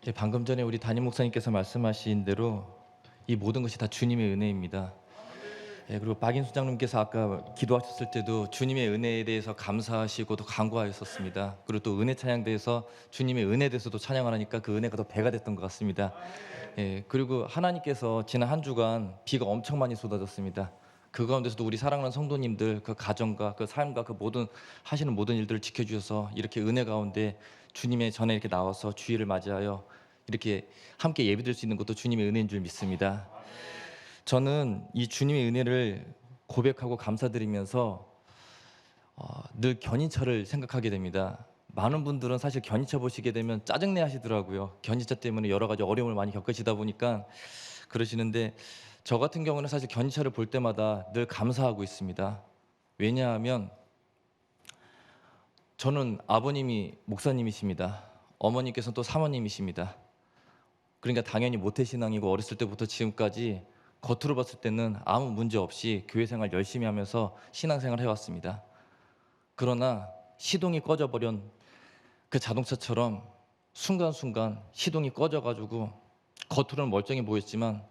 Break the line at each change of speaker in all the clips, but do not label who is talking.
예, 방금 전에 우리 담임 목사님께서 말씀하신 대로 이 모든 것이 다 주님의 은혜입니다. 예, 그리고 박인수 장로님께서 아까 기도하셨을 때도 주님의 은혜에 대해서 감사하시고 또 간구하셨습니다. 그리고 또 은혜 찬양대에서 주님의 은혜에 대해서도 찬양을 하니까 그 은혜가 더 배가 됐던 것 같습니다. 예, 그리고 하나님께서 지난 한 주간 비가 엄청 많이 쏟아졌습니다. 그 가운데서도 우리 사랑하는 성도님들 그 가정과 그 삶과 그 모든 하시는 모든 일들을 지켜주셔서 이렇게 은혜 가운데 주님의 전에 이렇게 나와서 주일을 맞이하여 이렇게 함께 예배드릴 수 있는 것도 주님의 은혜인 줄 믿습니다. 저는 이 주님의 은혜를 고백하고 감사드리면서 늘 견인차를 생각하게 됩니다. 많은 분들은 사실 견인차 보시게 되면 짜증내 하시더라고요. 견인차 때문에 여러 가지 어려움을 많이 겪으시다 보니까 그러시는데, 저 같은 경우는 사실 견인차를 볼 때마다 늘 감사하고 있습니다. 왜냐하면 저는 아버님이 목사님이십니다. 어머니께서는 또 사모님이십니다. 그러니까 당연히 모태신앙이고 어렸을 때부터 지금까지 겉으로 봤을 때는 아무 문제 없이 교회 생활 열심히 하면서 신앙생활 해왔습니다. 그러나 시동이 꺼져버린 그 자동차처럼 순간순간 시동이 꺼져가지고 겉으로는 멀쩡해 보였지만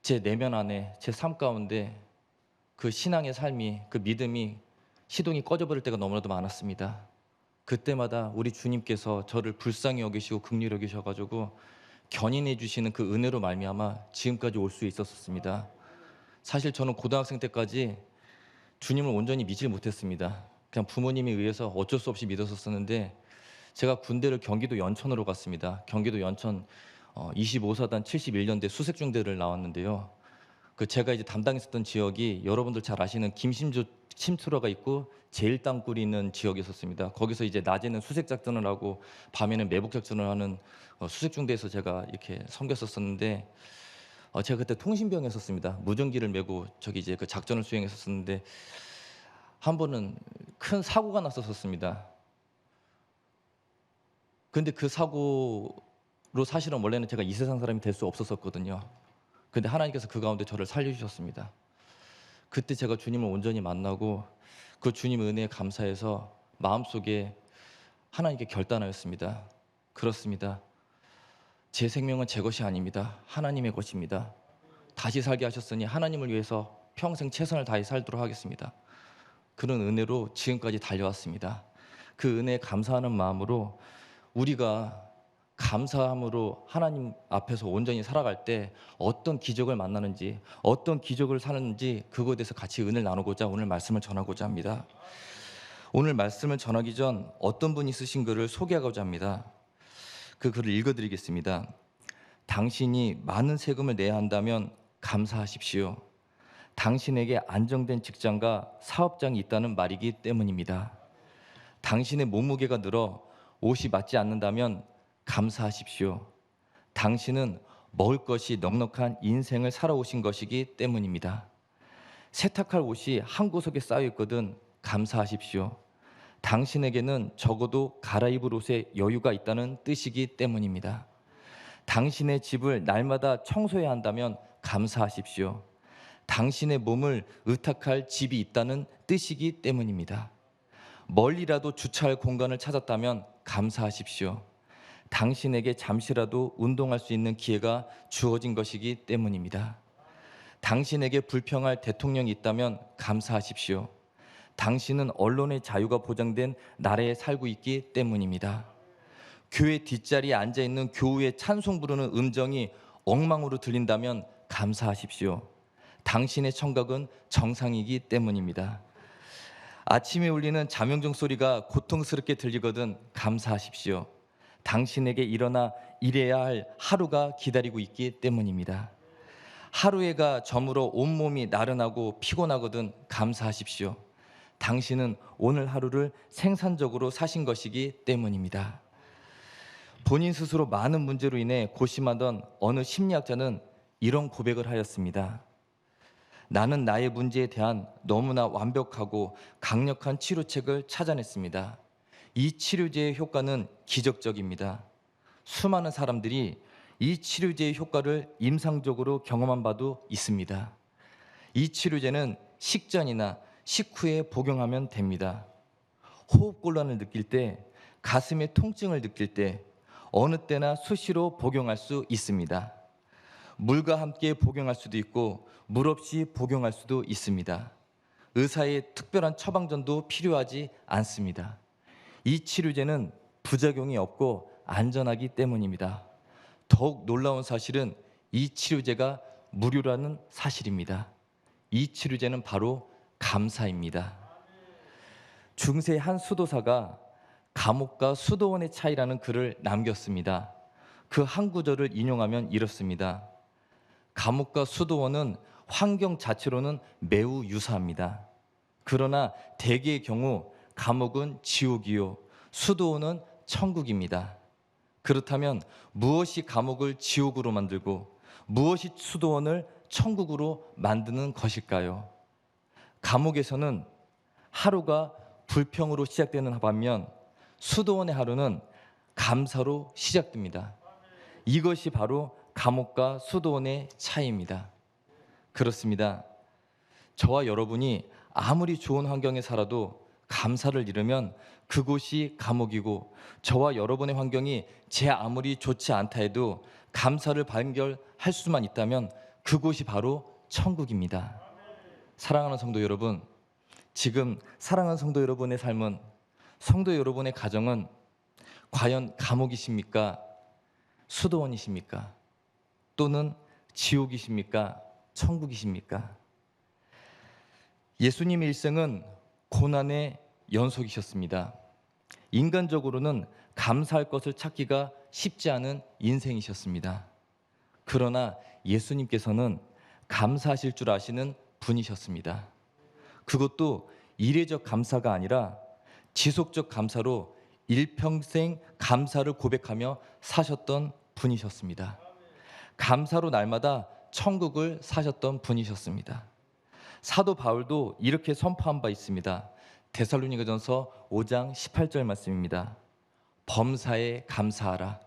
제 내면 안에 제 삶 가운데 그 신앙의 삶이, 그 믿음이 시동이 꺼져버릴 때가 너무나도 많았습니다. 그때마다 우리 주님께서 저를 불쌍히 여기시고 긍휼히 여기셔가지고 견인해 주시는 그 은혜로 말미암아 지금까지 올 수 있었습니다. 사실 저는 고등학생 때까지 주님을 온전히 믿지 못했습니다. 그냥 부모님에 의해서 어쩔 수 없이 믿었었는데, 제가 군대를 경기도 연천으로 갔습니다. 경기도 연천 25사단 71년대 수색중대를 나왔는데요. 그 제가 이제 담당했었던 지역이 여러분들 잘 아시는 김신조 침투로가 있고 제일땅굴이 있는 지역이었습니다. 거기서 이제 낮에는 수색 작전을 하고 밤에는 매복 작전을 하는 수색중대에서 제가 이렇게 섬겼었는데, 제가 그때 통신병이었습니다. 무전기를 메고 저기 이제 그 작전을 수행했었는데 한 번은 큰 사고가 났었습니다. 근데 그 사고로 사실은 원래는 제가 이 세상 사람이 될 수 없었거든요. 근데 하나님께서 그 가운데 저를 살려주셨습니다. 그때 제가 주님을 온전히 만나고 그 주님의 은혜에 감사해서 마음속에 하나님께 결단하였습니다. 그렇습니다. 제 생명은 제 것이 아닙니다. 하나님의 것입니다. 다시 살게 하셨으니 하나님을 위해서 평생 최선을 다해 살도록 하겠습니다. 그런 은혜로 지금까지 달려왔습니다. 그 은혜에 감사하는 마음으로 우리가 감사함으로 하나님 앞에서 온전히 살아갈 때 어떤 기적을 만나는지, 어떤 기적을 사는지, 그거에 대해서 같이 은혜를 나누고자 오늘 말씀을 전하고자 합니다. 오늘 말씀을 전하기 전 어떤 분이 쓰신 글을 소개하고자 합니다. 그 글을 읽어드리겠습니다. 당신이 많은 세금을 내야 한다면 감사하십시오. 당신에게 안정된 직장과 사업장이 있다는 말이기 때문입니다. 당신의 몸무게가 늘어 옷이 맞지 않는다면 감사하십시오. 당신은 먹을 것이 넉넉한 인생을 살아오신 것이기 때문입니다. 세탁할 옷이 한 구석에 쌓여 있거든 감사하십시오. 당신에게는 적어도 갈아입을 옷에 여유가 있다는 뜻이기 때문입니다. 당신의 집을 날마다 청소해야 한다면 감사하십시오. 당신의 몸을 의탁할 집이 있다는 뜻이기 때문입니다. 멀리라도 주차할 공간을 찾았다면 감사하십시오. 당신에게 잠시라도 운동할 수 있는 기회가 주어진 것이기 때문입니다. 당신에게 불평할 대통령이 있다면 감사하십시오. 당신은 언론의 자유가 보장된 나라에 살고 있기 때문입니다. 교회 뒷자리에 앉아있는 교우의 찬송 부르는 음정이 엉망으로 들린다면 감사하십시오. 당신의 청각은 정상이기 때문입니다. 아침에 울리는 자명종 소리가 고통스럽게 들리거든 감사하십시오. 당신에게 일어나 일해야 할 하루가 기다리고 있기 때문입니다. 하루해가 저물어 온몸이 나른하고 피곤하거든 감사하십시오. 당신은 오늘 하루를 생산적으로 사신 것이기 때문입니다. 본인 스스로 많은 문제로 인해 고심하던 어느 심리학자는 이런 고백을 하였습니다. 나는 나의 문제에 대한 너무나 완벽하고 강력한 치료책을 찾아냈습니다. 이 치료제의 효과는 기적적입니다. 수많은 사람들이 이 치료제의 효과를 임상적으로 경험한 바도 있습니다. 이 치료제는 식전이나 식후에 복용하면 됩니다. 호흡곤란을 느낄 때, 가슴에 통증을 느낄 때, 어느 때나 수시로 복용할 수 있습니다. 물과 함께 복용할 수도 있고 물 없이 복용할 수도 있습니다. 의사의 특별한 처방전도 필요하지 않습니다. 이 치료제는 부작용이 없고 안전하기 때문입니다. 더욱 놀라운 사실은 이 치료제가 무료라는 사실입니다. 이 치료제는 바로 감사입니다. 중세 한 수도사가 감옥과 수도원의 차이라는 글을 남겼습니다. 그 한 구절을 인용하면 이렇습니다. 감옥과 수도원은 환경 자체로는 매우 유사합니다. 그러나 대개의 경우 감옥은 지옥이요, 수도원은 천국입니다. 그렇다면 무엇이 감옥을 지옥으로 만들고 무엇이 수도원을 천국으로 만드는 것일까요? 감옥에서는 하루가 불평으로 시작되는 반면 수도원의 하루는 감사로 시작됩니다. 이것이 바로 감옥과 수도원의 차이입니다. 그렇습니다. 저와 여러분이 아무리 좋은 환경에 살아도 감사를 잃으면 그곳이 감옥이고, 저와 여러분의 환경이 제 아무리 좋지 않다 해도 감사를 발견할 수만 있다면 그곳이 바로 천국입니다. 사랑하는 성도 여러분, 지금 사랑하는 성도 여러분의 삶은, 성도 여러분의 가정은 과연 감옥이십니까? 수도원이십니까? 또는 지옥이십니까? 천국이십니까? 예수님의 일생은 고난의 연속이셨습니다. 인간적으로는 감사할 것을 찾기가 쉽지 않은 인생이셨습니다. 그러나 예수님께서는 감사하실 줄 아시는 분이셨습니다. 그것도 이례적 감사가 아니라 지속적 감사로 일평생 감사를 고백하며 사셨던 분이셨습니다. 감사로 날마다 천국을 사셨던 분이셨습니다. 사도 바울도 이렇게 선포한 바 있습니다. 데살로니가전서 5장 18절 말씀입니다. 범사에 감사하라.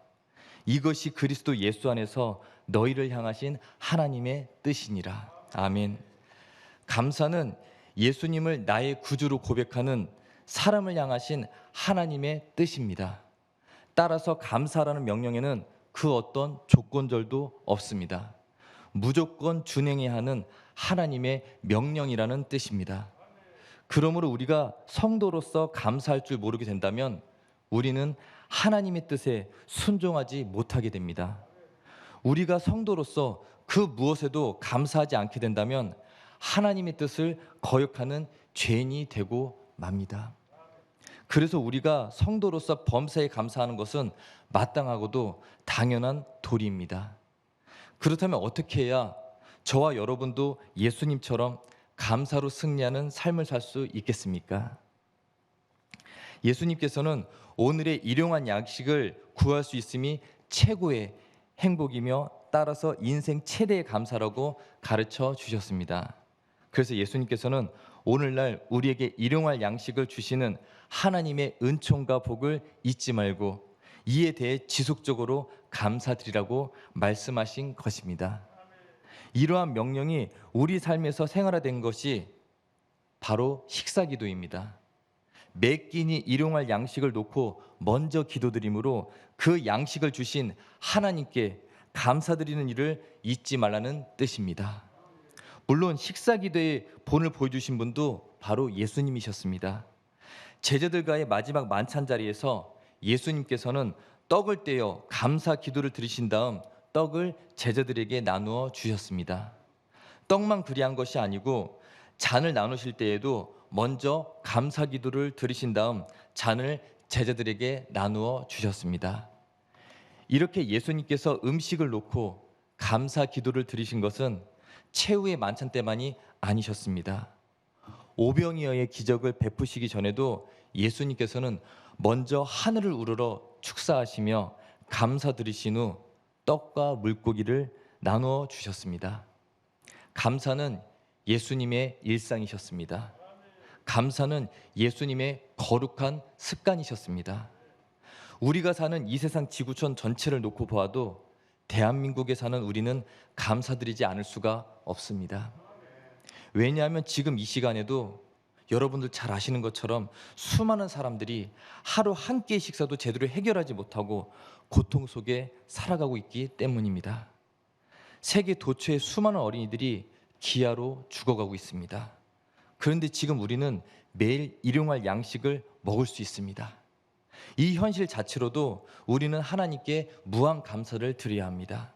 이것이 그리스도 예수 안에서 너희를 향하신 하나님의 뜻이니라. 아멘. 감사는 예수님을 나의 구주로 고백하는 사람을 향하신 하나님의 뜻입니다. 따라서 감사라는 명령에는 그 어떤 조건절도 없습니다. 무조건 준행해야 하는 하나님의 명령이라는 뜻입니다. 그러므로 우리가 성도로서 감사할 줄 모르게 된다면 우리는 하나님의 뜻에 순종하지 못하게 됩니다. 우리가 성도로서 그 무엇에도 감사하지 않게 된다면 하나님의 뜻을 거역하는 죄인이 되고 맙니다. 그래서 우리가 성도로서 범사에 감사하는 것은 마땅하고도 당연한 도리입니다. 그렇다면 어떻게 해야 저와 여러분도 예수님처럼 감사로 승리하는 삶을 살 수 있겠습니까? 예수님께서는 오늘의 일용할 양식을 구할 수 있음이 최고의 행복이며 따라서 인생 최대의 감사라고 가르쳐 주셨습니다. 그래서 예수님께서는 오늘날 우리에게 일용할 양식을 주시는 하나님의 은총과 복을 잊지 말고 이에 대해 지속적으로 감사드리라고 말씀하신 것입니다. 이러한 명령이 우리 삶에서 생활화된 것이 바로 식사기도입니다. 매 끼니 일용할 양식을 놓고 먼저 기도드림으로 그 양식을 주신 하나님께 감사드리는 일을 잊지 말라는 뜻입니다. 물론 식사기도의 본을 보여주신 분도 바로 예수님이셨습니다. 제자들과의 마지막 만찬 자리에서 예수님께서는 떡을 떼어 감사 기도를 드리신 다음 떡을 제자들에게 나누어 주셨습니다. 떡만 그리한 것이 아니고 잔을 나누실 때에도 먼저 감사 기도를 드리신 다음 잔을 제자들에게 나누어 주셨습니다. 이렇게 예수님께서 음식을 놓고 감사 기도를 드리신 것은 최후의 만찬 때만이 아니셨습니다. 오병이어의 기적을 베푸시기 전에도 예수님께서는 먼저 하늘을 우러러 축사하시며 감사드리신 후 떡과 물고기를 나누어 주셨습니다. 감사는 예수님의 일상이셨습니다. 감사는 예수님의 거룩한 습관이셨습니다. 우리가 사는 이 세상 지구촌 전체를 놓고 보아도 대한민국에 사는 우리는 감사드리지 않을 수가 없습니다. 왜냐하면 지금 이 시간에도 여러분들 잘 아시는 것처럼 수많은 사람들이 하루 한 끼의 식사도 제대로 해결하지 못하고 고통 속에 살아가고 있기 때문입니다. 세계 도처의 수많은 어린이들이 기아로 죽어가고 있습니다. 그런데 지금 우리는 매일 일용할 양식을 먹을 수 있습니다. 이 현실 자체로도 우리는 하나님께 무한 감사를 드려야 합니다.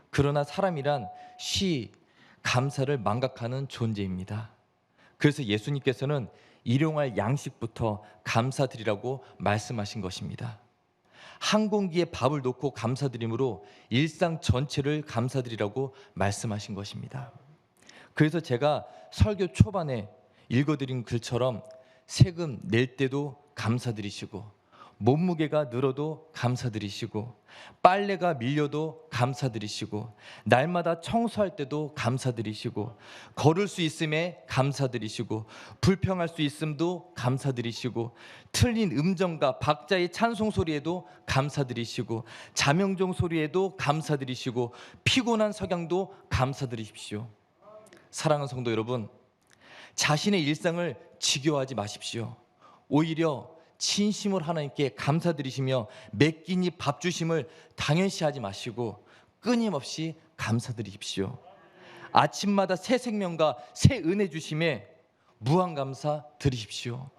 그러나 사람이란 감사를 망각하는 존재입니다. 그래서 예수님께서는 일용할 양식부터 감사드리라고 말씀하신 것입니다. 한 공기에 밥을 놓고 감사드림으로 일상 전체를 감사드리라고 말씀하신 것입니다. 그래서 제가 설교 초반에 읽어드린 글처럼 세금 낼 때도 감사드리시고, 몸무게가 늘어도 감사드리시고, 빨래가 밀려도 감사드리시고, 날마다 청소할 때도 감사드리시고, 걸을 수 있음에 감사드리시고, 불평할 수 있음도 감사드리시고, 틀린 음정과 박자의 찬송 소리에도 감사드리시고, 자명종 소리에도 감사드리시고, 피곤한 석양도 감사드리십시오. 사랑하는 성도 여러분, 자신의 일상을 지겨워하지 마십시오. 오히려 진심으로 하나님께 감사드리시며 매 끼니 밥 주심을 당연시하지 마시고 끊임없이 감사드리십시오. 아침마다 새 생명과 새 은혜 주심에 무한 감사 드리십시오.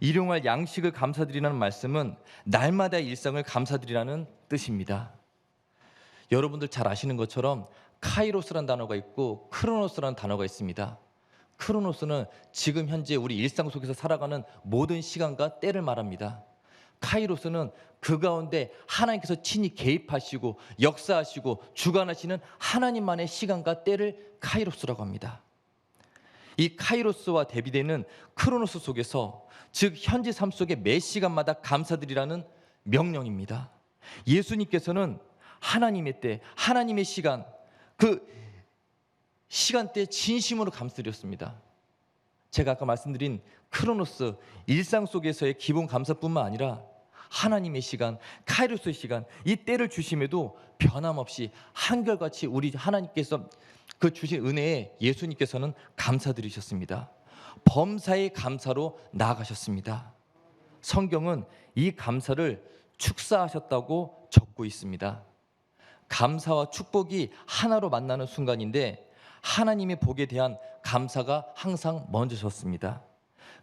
일용할 양식을 감사드리라는 말씀은 날마다의 일상을 감사드리라는 뜻입니다. 여러분들 잘 아시는 것처럼 카이로스라는 단어가 있고 크로노스라는 단어가 있습니다. 크로노스는 지금 현재 우리 일상 속에서 살아가는 모든 시간과 때를 말합니다. 카이로스는 그 가운데 하나님께서 친히 개입하시고 역사하시고 주관하시는 하나님만의 시간과 때를 카이로스라고 합니다. 이 카이로스와 대비되는 크로노스 속에서, 즉 현재 삶 속의 매 시간마다 감사드리라는 명령입니다. 예수님께서는 하나님의 때, 하나님의 시간, 그 시간대에 진심으로 감사드렸습니다. 제가 아까 말씀드린 크로노스, 일상 속에서의 기본 감사뿐만 아니라 하나님의 시간, 카이로스의 시간, 이 때를 주심에도 변함없이 한결같이 우리 하나님께서 그 주신 은혜에 예수님께서는 감사드리셨습니다. 범사의 감사로 나아가셨습니다. 성경은 이 감사를 축사하셨다고 적고 있습니다. 감사와 축복이 하나로 만나는 순간인데 하나님의 복에 대한 감사가 항상 먼저셨습니다.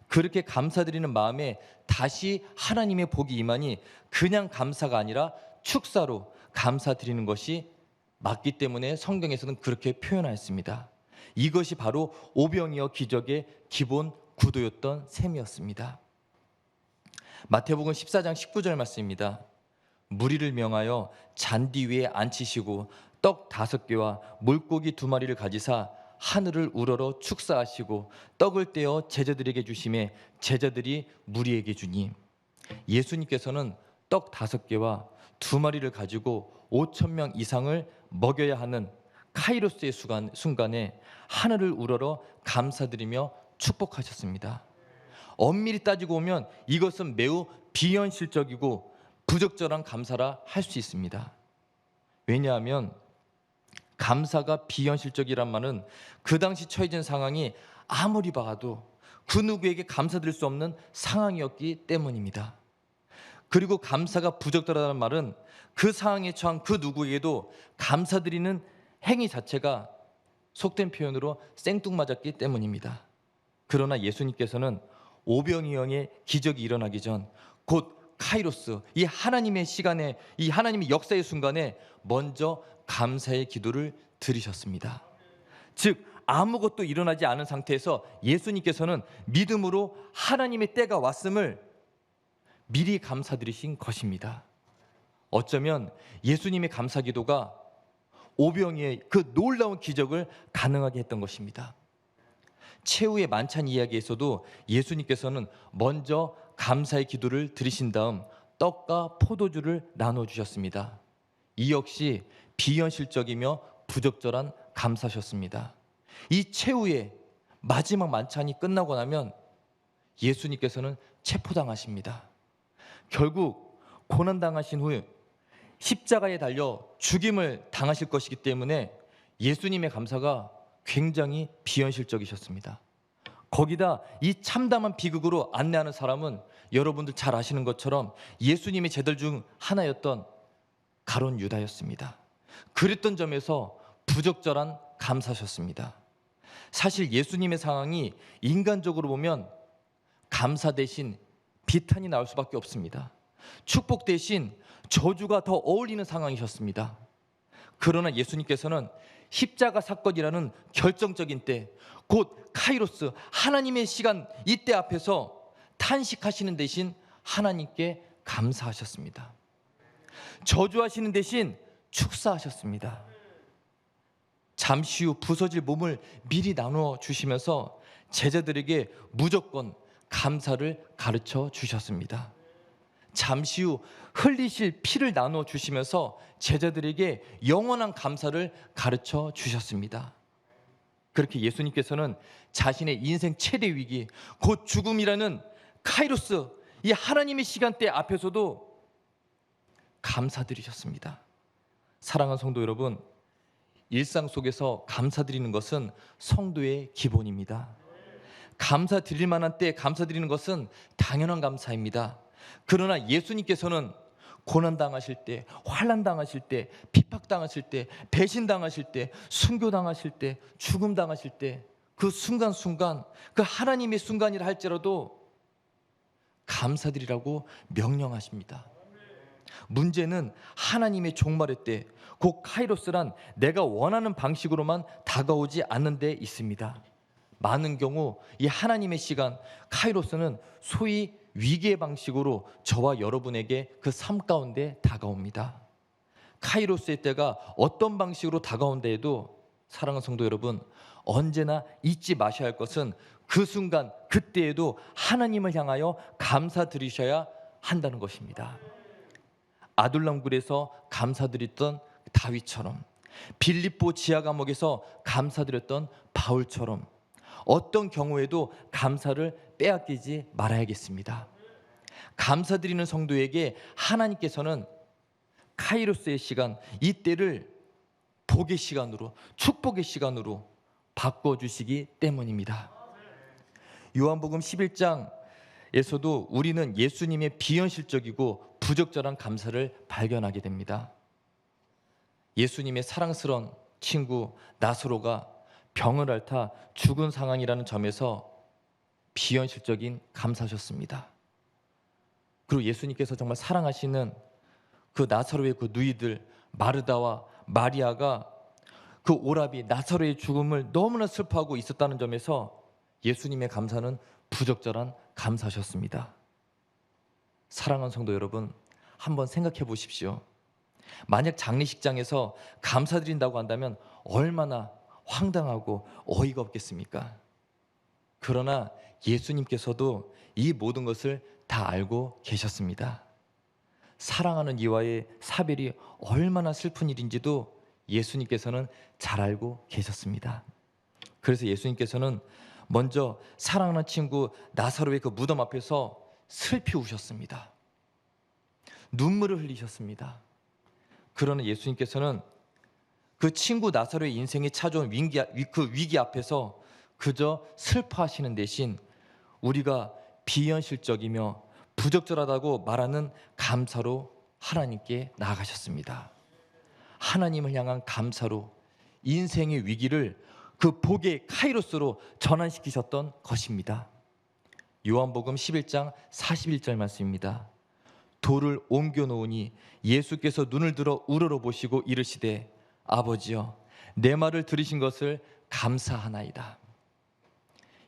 그렇게 감사드리는 마음에 다시 하나님의 복이 임하니 그냥 감사가 아니라 축사로 감사드리는 것이 맞기 때문에 성경에서는 그렇게 표현하였습니다. 이것이 바로 오병이어 기적의 기본 구도였던 셈이었습니다. 마태복음 14장 19절 말씀입니다. 무리를 명하여 잔디 위에 앉히시고 떡 5개와 물고기 2마리를 가지사 하늘을 우러러 축사하시고 떡을 떼어 제자들에게 주시매 제자들이 무리에게 주니, 예수님께서는 떡 5개와 2마리를 가지고 5,000명 이상을 먹여야 하는 카이로스의 순간에 하늘을 우러러 감사드리며 축복하셨습니다. 엄밀히 따지고 보면 이것은 매우 비현실적이고 부적절한 감사라 할 수 있습니다. 왜냐하면 감사가 비현실적이란 말은 그 당시 처해진 상황이 아무리 봐도 그 누구에게 감사드릴 수 없는 상황이었기 때문입니다. 그리고 감사가 부적절하다는 말은 그 상황에 처한 그 누구에게도 감사드리는 행위 자체가 속된 표현으로 생뚱맞았기 때문입니다. 그러나 예수님께서는 오병이어의 기적이 일어나기 전 곧 카이로스, 이 하나님의 시간에, 이 하나님의 역사의 순간에 먼저 감사의 기도를 드리셨습니다. 즉 아무것도 일어나지 않은 상태에서 예수님께서는 믿음으로 하나님의 때가 왔음을 미리 감사드리신 것입니다. 어쩌면 예수님의 감사 기도가 오병이의 그 놀라운 기적을 가능하게 했던 것입니다. 최후의 만찬 이야기에서도 예수님께서는 먼저 감사의 기도를 드리신 다음 떡과 포도주를 나눠주셨습니다. 이 역시 비현실적이며 부적절한 감사셨습니다. 이 최후의 마지막 만찬이 끝나고 나면 예수님께서는 체포당하십니다. 결국 고난당하신 후 십자가에 달려 죽임을 당하실 것이기 때문에 예수님의 감사가 굉장히 비현실적이셨습니다. 거기다 이 참담한 비극으로 안내하는 사람은 여러분들 잘 아시는 것처럼 예수님의 제자들 중 하나였던 가룟 유다였습니다. 그랬던 점에서 부적절한 감사셨습니다. 사실 예수님의 상황이 인간적으로 보면 감사 대신 비탄이 나올 수밖에 없습니다. 축복 대신 저주가 더 어울리는 상황이셨습니다. 그러나 예수님께서는 십자가 사건이라는 결정적인 때, 곧 카이로스 하나님의 시간, 이때 앞에서 탄식하시는 대신 하나님께 감사하셨습니다. 저주하시는 대신 축사하셨습니다. 잠시 후 부서질 몸을 미리 나누어 주시면서 제자들에게 무조건 감사를 가르쳐 주셨습니다. 잠시 후 흘리실 피를 나누어 주시면서 제자들에게 영원한 감사를 가르쳐 주셨습니다. 그렇게 예수님께서는 자신의 인생 최대 위기, 곧 죽음이라는 카이로스, 이 하나님의 시간대 앞에서도 감사드리셨습니다. 사랑하는 성도 여러분, 일상 속에서 감사드리는 것은 성도의 기본입니다. 감사드릴 만한 때 감사드리는 것은 당연한 감사입니다. 그러나 예수님께서는 고난당하실 때, 환난당하실 때, 핍박당하실 때, 배신당하실 때, 순교당하실 때, 죽음당하실 때, 그 순간순간, 그 하나님의 순간이라 할지라도 감사드리라고 명령하십니다. 문제는 하나님의 종말의 때, 곧 카이로스란 내가 원하는 방식으로만 다가오지 않는 데 있습니다. 많은 경우 이 하나님의 시간, 카이로스는 소위 위기의 방식으로 저와 여러분에게 그 삶 가운데 다가옵니다. 카이로스의 때가 어떤 방식으로 다가온다 해도 사랑하는 성도 여러분, 언제나 잊지 마셔야 할 것은 그 순간 그때에도 하나님을 향하여 감사드리셔야 한다는 것입니다. 아둘람굴에서 감사드렸던 다윗처럼, 빌립보 지하 감옥에서 감사드렸던 바울처럼 어떤 경우에도 감사를 빼앗기지 말아야겠습니다. 감사드리는 성도에게 하나님께서는 카이로스의 시간, 이때를 복의 시간으로, 축복의 시간으로 바꿔주시기 때문입니다. 요한복음 11장에서도 우리는 예수님의 비현실적이고 부적절한 감사를 발견하게 됩니다. 예수님의 사랑스러운 친구 나사로가 병을 앓다 죽은 상황이라는 점에서 비현실적인 감사하셨습니다. 그리고 예수님께서 정말 사랑하시는 그 나사로의 그 누이들 마르다와 마리아가 그 오라비 나사로의 죽음을 너무나 슬퍼하고 있었다는 점에서 예수님의 감사는 부적절한 감사하셨습니다. 사랑하는 성도 여러분, 한번 생각해 보십시오. 만약 장례식장에서 감사드린다고 한다면 얼마나 황당하고 어이가 없겠습니까? 그러나 예수님께서도 이 모든 것을 다 알고 계셨습니다. 사랑하는 이와의 사별이 얼마나 슬픈 일인지도 예수님께서는 잘 알고 계셨습니다. 그래서 예수님께서는 먼저 사랑하는 친구 나사로의 그 무덤 앞에서 슬피 우셨습니다. 눈물을 흘리셨습니다. 그러나 예수님께서는 그 친구 나사로의 인생에 찾아온 그 위기 앞에서 그저 슬퍼하시는 대신 우리가 비현실적이며 부적절하다고 말하는 감사로 하나님께 나아가셨습니다. 하나님을 향한 감사로 인생의 위기를 그 복의 카이로스로 전환시키셨던 것입니다. 요한복음 11장 41절 말씀입니다. 돌을 옮겨 놓으니 예수께서 눈을 들어 우러러보시고 이르시되 아버지여 내 말을 들으신 것을 감사하나이다.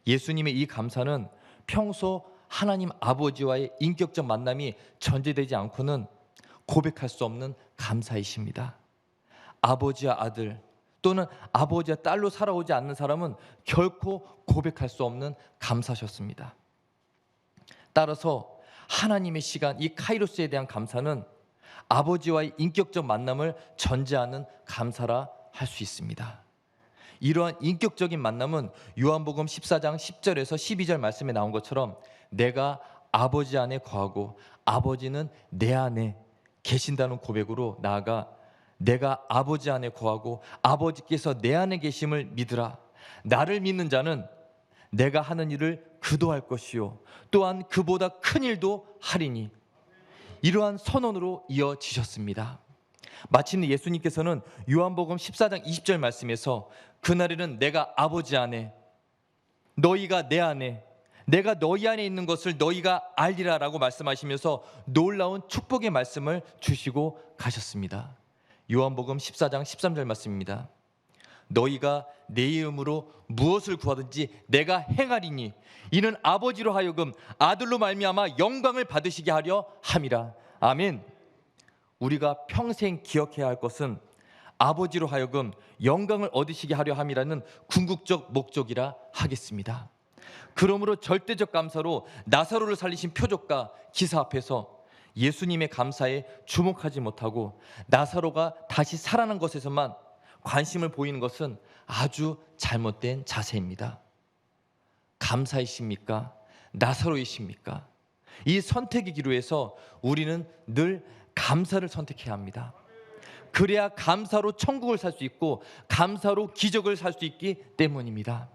예수님의 이 감사는 평소 하나님 아버지와의 인격적 만남이 전제되지 않고는 고백할 수 없는 감사이십니다. 아버지와 아들 또는 아버지와 딸로 살아오지 않는 사람은 결코 고백할 수 없는 감사셨습니다. 따라서 하나님의 시간, 이 카이로스에 대한 감사는 아버지와의 인격적 만남을 전제하는 감사라 할 수 있습니다. 이러한 인격적인 만남은 요한복음 14장 10절에서 12절 말씀에 나온 것처럼 내가 아버지 안에 거하고 아버지는 내 안에 계신다는 고백으로 나아가 내가 아버지 안에 거하고 아버지께서 내 안에 계심을 믿으라. 나를 믿는 자는 내가 하는 일을 그도 할 것이요 또한 그보다 큰 일도 하리니 이러한 선언으로 이어지셨습니다. 마침내 예수님께서는 요한복음 14장 20절 말씀에서 그날에는 내가 아버지 안에 너희가 내 안에 내가 너희 안에 있는 것을 너희가 알리라 라고 말씀하시면서 놀라운 축복의 말씀을 주시고 가셨습니다. 요한복음 14장 13절 말씀입니다. 너희가 내 이름으로 무엇을 구하든지 내가 행하리니 이는 아버지로 하여금 아들로 말미암아 영광을 받으시게 하려 함이라. 아멘. 우리가 평생 기억해야 할 것은 아버지로 하여금 영광을 얻으시게 하려 함이라는 궁극적 목적이라 하겠습니다. 그러므로 절대적 감사로 나사로를 살리신 표적과 기사 앞에서 예수님의 감사에 주목하지 못하고 나사로가 다시 살아난 것에서만 관심을 보이는 것은 아주 잘못된 자세입니다. 감사이십니까? 나사로이십니까? 이 선택의 기로에서 우리는 늘 감사를 선택해야 합니다. 그래야 감사로 천국을 살 수 있고 감사로 기적을 살 수 있기 때문입니다.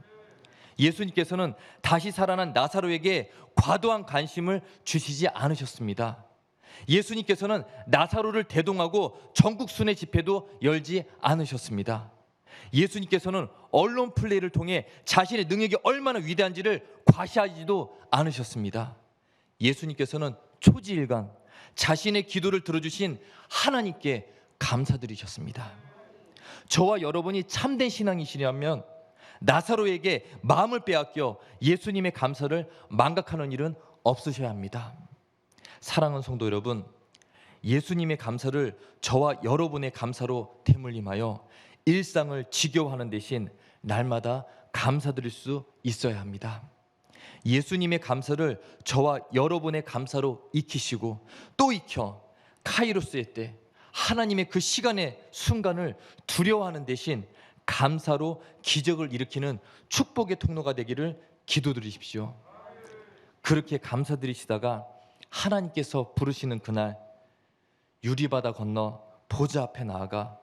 예수님께서는 다시 살아난 나사로에게 과도한 관심을 주시지 않으셨습니다. 예수님께서는 나사로를 대동하고 전국 순회 집회도 열지 않으셨습니다. 예수님께서는 언론 플레이를 통해 자신의 능력이 얼마나 위대한지를 과시하지도 않으셨습니다. 예수님께서는 초지일관 자신의 기도를 들어주신 하나님께 감사드리셨습니다. 저와 여러분이 참된 신앙이시라면 나사로에게 마음을 빼앗겨 예수님의 감사를 망각하는 일은 없으셔야 합니다. 사랑하는 성도 여러분, 예수님의 감사를 저와 여러분의 감사로 대물림하여 일상을 지겨워하는 대신 날마다 감사드릴 수 있어야 합니다. 예수님의 감사를 저와 여러분의 감사로 익히시고 또 익혀 카이로스의 때 하나님의 그 시간의 순간을 두려워하는 대신 감사로 기적을 일으키는 축복의 통로가 되기를 기도드리십시오. 그렇게 감사드리시다가 하나님께서 부르시는 그날 유리바다 건너 보좌 앞에 나아가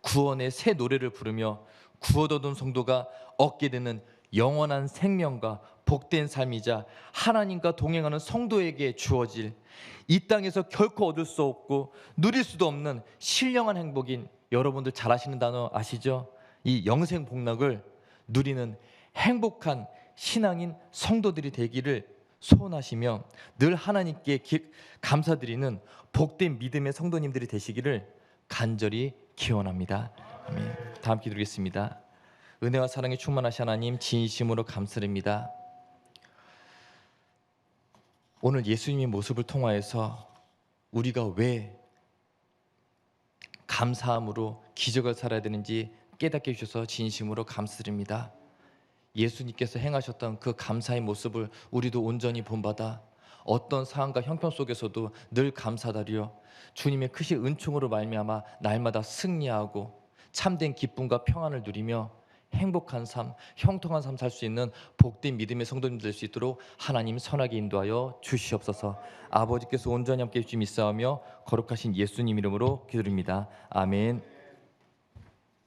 구원의 새 노래를 부르며 구원 얻은 성도가 얻게 되는 영원한 생명과 복된 삶이자 하나님과 동행하는 성도에게 주어질 이 땅에서 결코 얻을 수 없고 누릴 수도 없는 신령한 행복인, 여러분들 잘 아시는 단어 아시죠? 이 영생 복락을 누리는 행복한 신앙인 성도들이 되기를 소원하시며 늘 하나님께 감사드리는 복된 믿음의 성도님들이 되시기를 간절히 기원합니다. 아멘. 다음 기도드리겠습니다. 은혜와 사랑에 충만하신 하나님, 진심으로 감사드립니다. 오늘 예수님의 모습을 통하여서 우리가 왜 감사함으로 기적을 살아야 되는지 깨닫게 해주셔서 진심으로 감사드립니다. 예수님께서 행하셨던 그 감사의 모습을 우리도 온전히 본받아 어떤 상황과 형편 속에서도 늘 감사드려 주님의 크신 은총으로 말미암아 날마다 승리하고 참된 기쁨과 평안을 누리며 행복한 삶, 형통한 삶 살 수 있는 복된 믿음의 성도님들 될 수 있도록 하나님 선하게 인도하여 주시옵소서. 아버지께서 온전히 함께 해주시 믿사오며 거룩하신 예수님 이름으로 기도드립니다. 아멘.